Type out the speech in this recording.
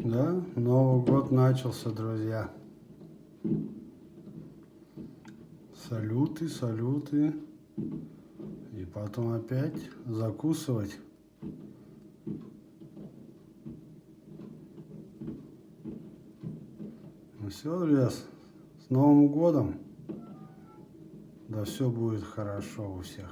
Да, Новый год начался, друзья. Салюты, салюты. И потом опять закусывать. Ну все, друзья, с Новым годом. Да все будет хорошо у всех.